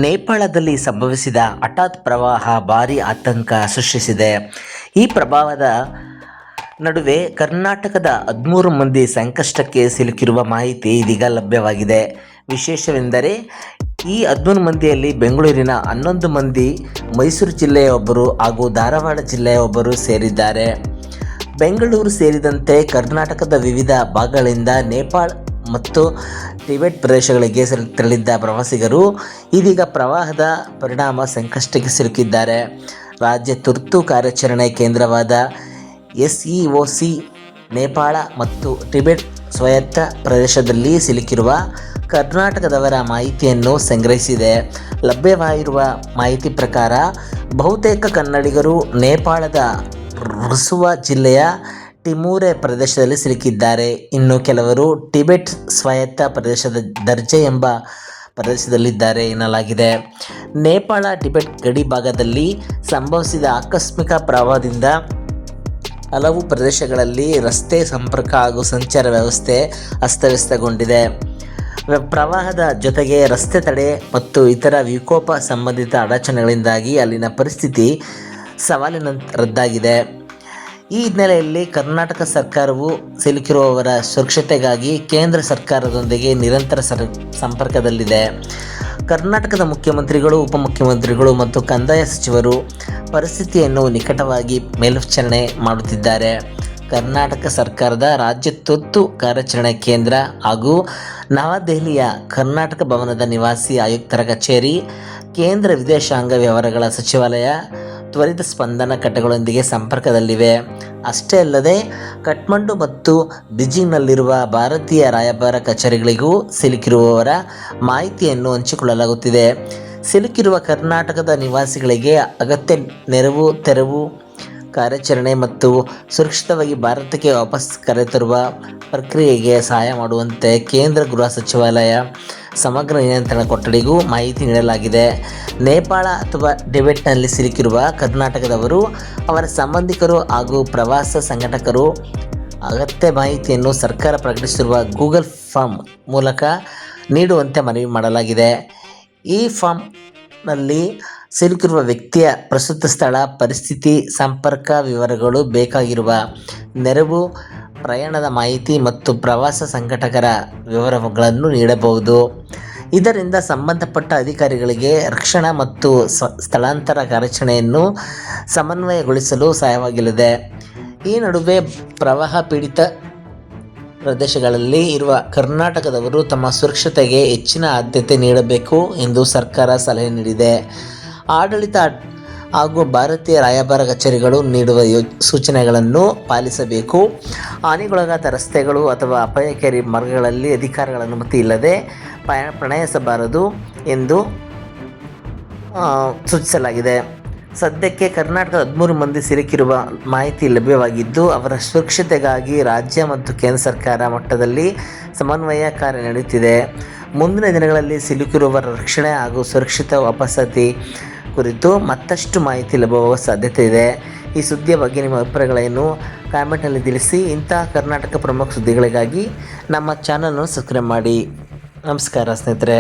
ನೇಪಾಳದಲ್ಲಿ ಸಂಭವಿಸಿದ ಹಠಾತ್ ಪ್ರವಾಹ ಭಾರೀ ಆತಂಕ ಸೃಷ್ಟಿಸಿದೆ. ಈ ಪ್ರಭಾವದ ನಡುವೆ ಕರ್ನಾಟಕದ 13 ಮಂದಿ ಸಂಕಷ್ಟಕ್ಕೆ ಸಿಲುಕಿರುವ ಮಾಹಿತಿ ಇದೀಗ ಲಭ್ಯವಾಗಿದೆ. ವಿಶೇಷವೆಂದರೆ ಈ 13 ಮಂದಿಯಲ್ಲಿ ಬೆಂಗಳೂರಿನ 11 ಮಂದಿ, ಮೈಸೂರು ಜಿಲ್ಲೆಯ ಒಬ್ಬರು ಹಾಗೂ ಧಾರವಾಡ ಜಿಲ್ಲೆಯ ಒಬ್ಬರು ಸೇರಿದ್ದಾರೆ. ಬೆಂಗಳೂರು ಸೇರಿದಂತೆ ಕರ್ನಾಟಕದ ವಿವಿಧ ಭಾಗಗಳಿಂದ ನೇಪಾಳ ಮತ್ತು ಟಿಬೆಟ್ ಪ್ರದೇಶಗಳಿಗೆ ತೆರಳಿದ್ದ ಪ್ರವಾಸಿಗರು ಇದೀಗ ಪ್ರವಾಹದ ಪರಿಣಾಮ ಸಂಕಷ್ಟಕ್ಕೆ ಸಿಲುಕಿದ್ದಾರೆ. ರಾಜ್ಯ ತುರ್ತು ಕಾರ್ಯಾಚರಣೆ ಕೇಂದ್ರವಾದ SEOC ನೇಪಾಳ ಮತ್ತು ಟಿಬೆಟ್ ಸ್ವಾಯತ್ತ ಪ್ರದೇಶದಲ್ಲಿ ಸಿಲುಕಿರುವ ಕರ್ನಾಟಕದವರ ಮಾಹಿತಿಯನ್ನು ಸಂಗ್ರಹಿಸಿದೆ. ಲಭ್ಯವಾಗಿರುವ ಮಾಹಿತಿ ಪ್ರಕಾರ ಬಹುತೇಕ ಕನ್ನಡಿಗರು ನೇಪಾಳದ ರಸುವಾ ಜಿಲ್ಲೆಯ ಟಿಮೂರೆ ಪ್ರದೇಶದಲ್ಲಿ ಸಿಲುಕಿದ್ದಾರೆ. ಇನ್ನು ಕೆಲವರು ಟಿಬೆಟ್ ಸ್ವಾಯತ್ತ ಪ್ರದೇಶದ ದರ್ಜೆ ಎಂಬ ಪ್ರದೇಶದಲ್ಲಿದ್ದಾರೆ ಎನ್ನಲಾಗಿದೆ. ನೇಪಾಳ ಟಿಬೆಟ್ ಗಡಿ ಭಾಗದಲ್ಲಿ ಸಂಭವಿಸಿದ ಆಕಸ್ಮಿಕ ಪ್ರವಾಹದಿಂದ ಹಲವು ಪ್ರದೇಶಗಳಲ್ಲಿ ರಸ್ತೆ ಸಂಪರ್ಕ ಹಾಗೂ ಸಂಚಾರ ವ್ಯವಸ್ಥೆ ಅಸ್ತವ್ಯಸ್ತಗೊಂಡಿದೆ. ಪ್ರವಾಹದ ಜೊತೆಗೆ ರಸ್ತೆ ತಡೆ ಮತ್ತು ಇತರ ವಿಕೋಪ ಸಂಬಂಧಿತ ಅಡಚಣೆಗಳಿಂದಾಗಿ ಅಲ್ಲಿನ ಪರಿಸ್ಥಿತಿ ಸವಾಲಿನದ್ದಾಗಿದೆ. ಈ ಹಿನ್ನೆಲೆಯಲ್ಲಿ ಕರ್ನಾಟಕ ಸರ್ಕಾರವು ಸಿಲುಕಿರುವವರ ಸುರಕ್ಷತೆಗಾಗಿ ಕೇಂದ್ರ ಸರ್ಕಾರದೊಂದಿಗೆ ನಿರಂತರ ಸಂಪರ್ಕದಲ್ಲಿದೆ. ಕರ್ನಾಟಕದ ಮುಖ್ಯಮಂತ್ರಿಗಳು, ಉಪಮುಖ್ಯಮಂತ್ರಿಗಳು ಮತ್ತು ಕಂದಾಯ ಸಚಿವರು ಪರಿಸ್ಥಿತಿಯನ್ನು ನಿಕಟವಾಗಿ ಮೇಲ್ವಿಚಾರಣೆ ಮಾಡುತ್ತಿದ್ದಾರೆ. ಕರ್ನಾಟಕ ಸರ್ಕಾರದ ರಾಜ್ಯ ತುರ್ತು ಕಾರ್ಯಾಚರಣೆ ಕೇಂದ್ರ ಹಾಗೂ ನವದೆಹಲಿಯ ಕರ್ನಾಟಕ ಭವನದ ನಿವಾಸಿ ಆಯುಕ್ತರ ಕಚೇರಿ, ಕೇಂದ್ರ ವಿದೇಶಾಂಗ ವ್ಯವಹಾರಗಳ ಸಚಿವಾಲಯ ತ್ವರಿತ ಸ್ಪಂದನಾ ಘಟಕಗಳೊಂದಿಗೆ ಸಂಪರ್ಕದಲ್ಲಿವೆ. ಅಷ್ಟೇ ಅಲ್ಲದೆ ಕಠ್ಮಂಡು ಮತ್ತು ಬೀಜಿಂಗ್ನಲ್ಲಿರುವ ಭಾರತೀಯ ರಾಯಭಾರ ಕಚೇರಿಗಳಿಗೂ ಸಿಲುಕಿರುವವರ ಮಾಹಿತಿಯನ್ನು ಹಂಚಿಕೊಳ್ಳಲಾಗುತ್ತಿದೆ. ಸಿಲುಕಿರುವ ಕರ್ನಾಟಕದ ನಿವಾಸಿಗಳಿಗೆ ಅಗತ್ಯ ನೆರವು, ತೆರವು ಕಾರ್ಯಾಚರಣೆ ಮತ್ತು ಸುರಕ್ಷಿತವಾಗಿ ಭಾರತಕ್ಕೆ ವಾಪಸ್ ಕರೆತರುವ ಪ್ರಕ್ರಿಯೆಗೆ ಸಹಾಯ ಮಾಡುವಂತೆ ಕೇಂದ್ರ ಗೃಹ ಸಚಿವಾಲಯ ಸಮಗ್ರ ನಿಯಂತ್ರಣ ಕೊಠಡಿಗೂ ಮಾಹಿತಿ ನೀಡಲಾಗಿದೆ. ನೇಪಾಳ ಅಥವಾ ಟಿಬೆಟ್ನಲ್ಲಿ ಸಿಲುಕಿರುವ ಕರ್ನಾಟಕದವರು, ಅವರ ಸಂಬಂಧಿಕರು ಹಾಗೂ ಪ್ರವಾಸ ಸಂಘಟಕರು ಅಗತ್ಯ ಮಾಹಿತಿಯನ್ನು ಸರ್ಕಾರ ಪ್ರಕಟಿಸಿರುವ ಗೂಗಲ್ ಫಾರ್ಮ್ ಮೂಲಕ ನೀಡುವಂತೆ ಮನವಿ ಮಾಡಲಾಗಿದೆ. ಈ ಫಾರ್ಮ್ನಲ್ಲಿ ಸಿಲುಕಿರುವ ವ್ಯಕ್ತಿಯ ಪ್ರಸ್ತುತ ಸ್ಥಳ, ಪರಿಸ್ಥಿತಿ, ಸಂಪರ್ಕ ವಿವರಗಳು, ಬೇಕಾಗಿರುವ ನೆರವು, ಪ್ರಯಾಣದ ಮಾಹಿತಿ ಮತ್ತು ಪ್ರವಾಸ ಸಂಘಟಕರ ವಿವರಗಳನ್ನು ನೀಡಬಹುದು. ಇದರಿಂದ ಸಂಬಂಧಪಟ್ಟ ಅಧಿಕಾರಿಗಳಿಗೆ ರಕ್ಷಣಾ ಮತ್ತು ಸ್ಥಳಾಂತರ ಕಾರ್ಯಾಚರಣೆಯನ್ನು ಸಮನ್ವಯಗೊಳಿಸಲು ಸಹಾಯವಾಗಲಿದೆ. ಈ ನಡುವೆ ಪ್ರವಾಹ ಪೀಡಿತ ಪ್ರದೇಶಗಳಲ್ಲಿ ಇರುವ ಕರ್ನಾಟಕದವರು ತಮ್ಮ ಸುರಕ್ಷತೆಗೆ ಹೆಚ್ಚಿನ ಆದ್ಯತೆ ನೀಡಬೇಕು ಎಂದು ಸರ್ಕಾರ ಸಲಹೆ ನೀಡಿದೆ. ಆಡಳಿತ ಹಾಗೂ ಭಾರತೀಯ ರಾಯಭಾರ ಕಚೇರಿಗಳು ನೀಡುವ ಸೂಚನೆಗಳನ್ನು ಪಾಲಿಸಬೇಕು. ಹಾನಿಗೊಳಗಾದ ರಸ್ತೆಗಳು ಅಥವಾ ಅಪಾಯಕಾರಿ ಮಾರ್ಗಗಳಲ್ಲಿ ಅಧಿಕಾರಿಗಳ ಅನುಮತಿ ಇಲ್ಲದೆ ಪ್ರಯಾಣಿಸಬಾರದು ಎಂದು ಸೂಚಿಸಲಾಗಿದೆ. ಸದ್ಯಕ್ಕೆ ಕರ್ನಾಟಕದ 13 ಮಂದಿ ಸಿಲುಕಿರುವ ಮಾಹಿತಿ ಲಭ್ಯವಾಗಿದ್ದು, ಅವರ ಸುರಕ್ಷತೆಗಾಗಿ ರಾಜ್ಯ ಮತ್ತು ಕೇಂದ್ರ ಸರ್ಕಾರ ಮಟ್ಟದಲ್ಲಿ ಸಮನ್ವಯ ಕಾರ್ಯ ನಡೆಯುತ್ತಿದೆ. ಮುಂದಿನ ದಿನಗಳಲ್ಲಿ ಸಿಲುಕಿರುವವರ ರಕ್ಷಣೆ ಹಾಗೂ ಸುರಕ್ಷಿತ ವಾಪಸಾತಿ ಕುರಿತು ಮತ್ತಷ್ಟು ಮಾಹಿತಿ ಲಭ್ಯವಾಗುವ ಸಾಧ್ಯತೆ ಇದೆ. ಈ ಸುದ್ದಿಯ ಬಗ್ಗೆ ನಿಮ್ಮ ಅಭಿಪ್ರಾಯಗಳನ್ನು ಕಾಮೆಂಟ್ನಲ್ಲಿ ತಿಳಿಸಿ. ಇಂತಹ ಕರ್ನಾಟಕ ಪ್ರಮುಖ ಸುದ್ದಿಗಳಿಗಾಗಿ ನಮ್ಮ ಚಾನಲನ್ನು ಸಬ್ಸ್ಕ್ರೈಬ್ ಮಾಡಿ. ನಮಸ್ಕಾರ ಸ್ನೇಹಿತರೆ.